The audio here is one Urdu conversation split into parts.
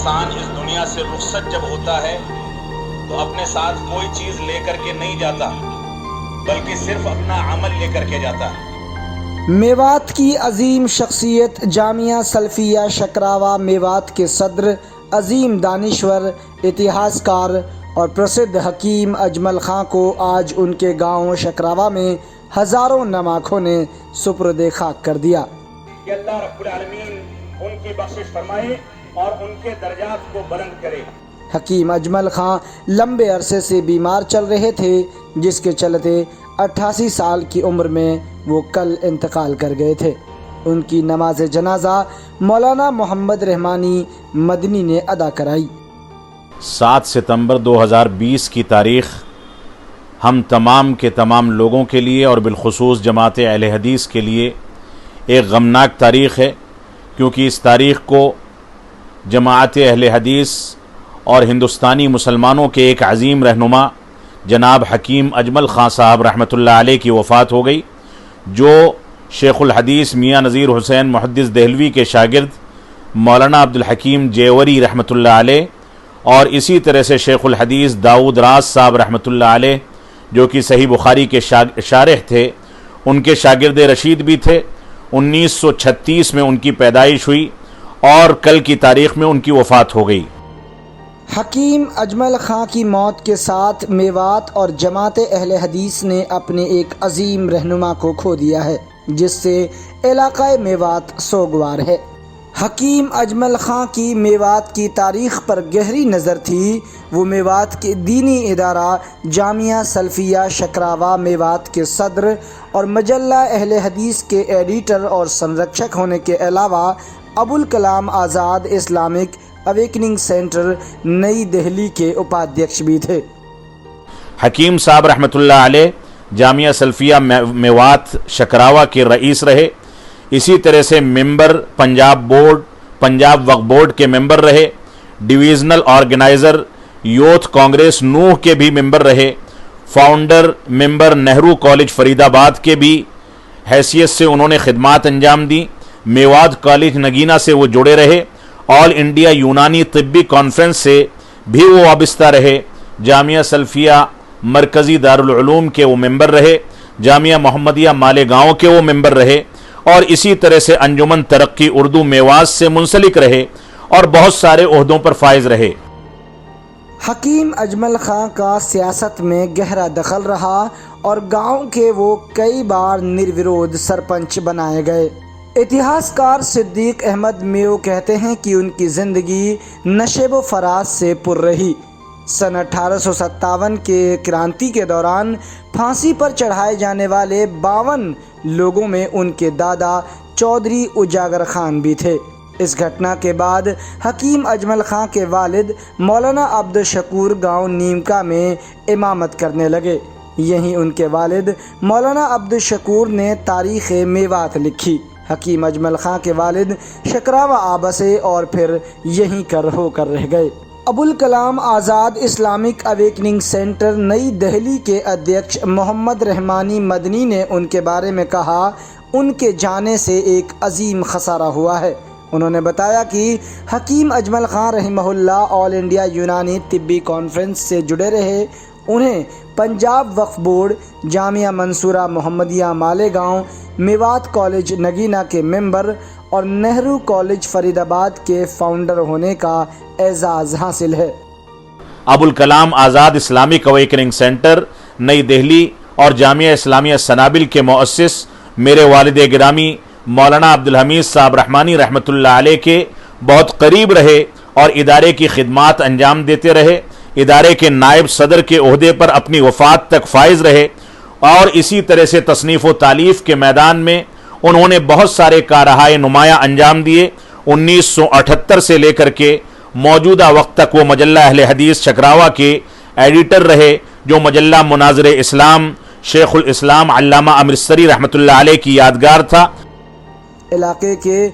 انسان اس دنیا سے رخصت جب ہوتا ہے تو اپنے ساتھ کوئی چیز لے کر کے نہیں جاتا، بلکہ صرف اپنا عمل لے کر کے جاتا ہے۔ میوات کی عظیم شخصیت جامعہ سلفیہ شکراوا میوات کے صدر، عظیم دانشور، اتہاس کار اور پرسدھ حکیم اجمل خان کو آج ان کے گاؤں شکراوا میں ہزاروں نماخوں نے سپرد خاک کر دیا۔ کہ اللہ رب العالمین ان کی بخشش فرمائے اور ان کے درجات کو بلند کرے۔ حکیم اجمل خان لمبے عرصے سے بیمار چل رہے تھے، جس کے چلتے 88 سال کی عمر میں وہ کل انتقال کر گئے تھے۔ ان کی نماز جنازہ مولانا محمد رحمانی مدنی نے ادا کرائی۔ 7 ستمبر 2020 کی تاریخ ہم تمام کے تمام لوگوں کے لیے اور بالخصوص جماعت اہل حدیث کے لیے ایک غمناک تاریخ ہے، کیونکہ اس تاریخ کو جماعت اہل حدیث اور ہندوستانی مسلمانوں کے ایک عظیم رہنما جناب حکیم اجمل خان صاحب رحمۃ اللہ علیہ کی وفات ہو گئی، جو شیخ الحدیث میاں نذیر حسین محدث دہلوی کے شاگرد مولانا عبدالحکیم جیوری رحمۃ اللہ علیہ اور اسی طرح سے شیخ الحدیث داؤد راز صاحب رحمۃ اللہ علیہ جو کہ صحیح بخاری کے شارح تھے، ان کے شاگرد رشید بھی تھے۔ 1936 میں ان کی پیدائش ہوئی اور کل کی تاریخ میں ان کی وفات ہو گئی۔ حکیم اجمل خان کی موت کے ساتھ میوات اور جماعت اہل حدیث نے اپنے ایک عظیم رہنما کو کھو دیا ہے، جس سے علاقہ میوات سوگوار ہے۔ حکیم اجمل خان کی میوات کی تاریخ پر گہری نظر تھی۔ وہ میوات کے دینی ادارہ جامعہ سلفیہ شکراوا میوات کے صدر اور مجلہ اہل حدیث کے ایڈیٹر اور سنرکشک ہونے کے علاوہ Abul Kalam Azad Islamic awakening centre نئی دہلی کے اپادھیکش بھی تھے۔ حکیم صاحب رحمۃ اللہ علیہ جامعہ سلفیہ میوات شکراوا کے رئیس رہے، اسی طرح سے ممبر پنجاب وقف بورڈ کے ممبر رہے، ڈویژنل آرگنائزر یوتھ کانگریس نوح کے بھی ممبر رہے، فاؤنڈر ممبر نہرو کالج فرید آباد کے بھی حیثیت سے انہوں نے خدمات انجام دی۔ میوات کالج نگینہ سے وہ جڑے رہے، آل انڈیا یونانی طبی کانفرنس سے بھی وہ وابستہ رہے، جامعہ سلفیہ مرکزی دارالعلوم کے وہ ممبر رہے، جامعہ محمدیہ مالیگاؤں کے وہ ممبر رہے، اور اسی طرح سے انجمن ترقی اردو میوات سے منسلک رہے اور بہت سارے عہدوں پر فائز رہے۔ حکیم اجمل خان کا سیاست میں گہرا دخل رہا اور گاؤں کے وہ کئی بار نرورودھ سرپنچ بنائے گئے۔ اتہاس کار صدیق احمد میو کہتے ہیں کہ ان کی زندگی نشیب و فراز سے پر رہی۔ سن 1857 کے کرانتی کے دوران پھانسی پر چڑھائے جانے والے 52 لوگوں میں ان کے دادا چودھری اجاگر خان بھی تھے۔ اس گھٹنا کے بعد حکیم اجمل خان کے والد مولانا عبدالشکور گاؤں نیمکا میں امامت کرنے لگے۔ یہیں ان کے والد مولانا عبدالشکور نے تاریخ میوات لکھی۔ حکیم اجمل خان کے والد شکراوا آبا سے اور پھر یہیں ہو کر رہ گئے۔ Abul Kalam Azad Islamic awakening centre نئی دہلی کے ادھیکش محمد رحمانی مدنی نے ان کے بارے میں کہا، ان کے جانے سے ایک عظیم خسارہ ہوا ہے۔ انہوں نے بتایا کہ حکیم اجمل خان رحمہ اللہ آل انڈیا یونانی طبی کانفرنس سے جڑے رہے۔ انہیں پنجاب وقف بورڈ، جامعہ منصورہ محمدیہ مالیگاؤں، میوات کالج نگینہ کے ممبر اور نہرو کالج فرید آباد کے فاؤنڈر ہونے کا اعزاز حاصل ہے۔ Abul Kalam Azad Islamic awakening centre نئی دہلی اور جامعہ اسلامیہ سنابل کے مؤسس میرے والد گرامی مولانا عبدالحمید صاحب رحمانی رحمۃ اللہ علیہ کے بہت قریب رہے اور ادارے کی خدمات انجام دیتے رہے، ادارے کے نائب صدر کے عہدے پر اپنی وفات تک فائز رہے، اور اسی طرح سے تصنیف و تالیف کے میدان میں انہوں نے بہت سارے کارہائے نمایاں انجام دیے۔ 1978 سے لے کر کے موجودہ وقت تک وہ مجلہ اہل حدیث شکراوا کے ایڈیٹر رہے، جو مجلہ مناظر اسلام شیخ الاسلام علامہ امرتسری رحمۃ اللہ علیہ کی یادگار تھا۔ علاقے کے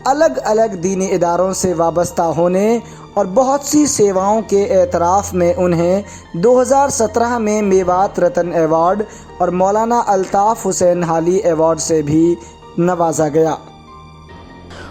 الگ الگ دینی اداروں سے وابستہ ہونے اور بہت سی سیواؤں کے اعتراف میں انہیں 2017 میں میوات رتن ایوارڈ اور مولانا الطاف حسین حالی ایوارڈ سے بھی نوازا گیا۔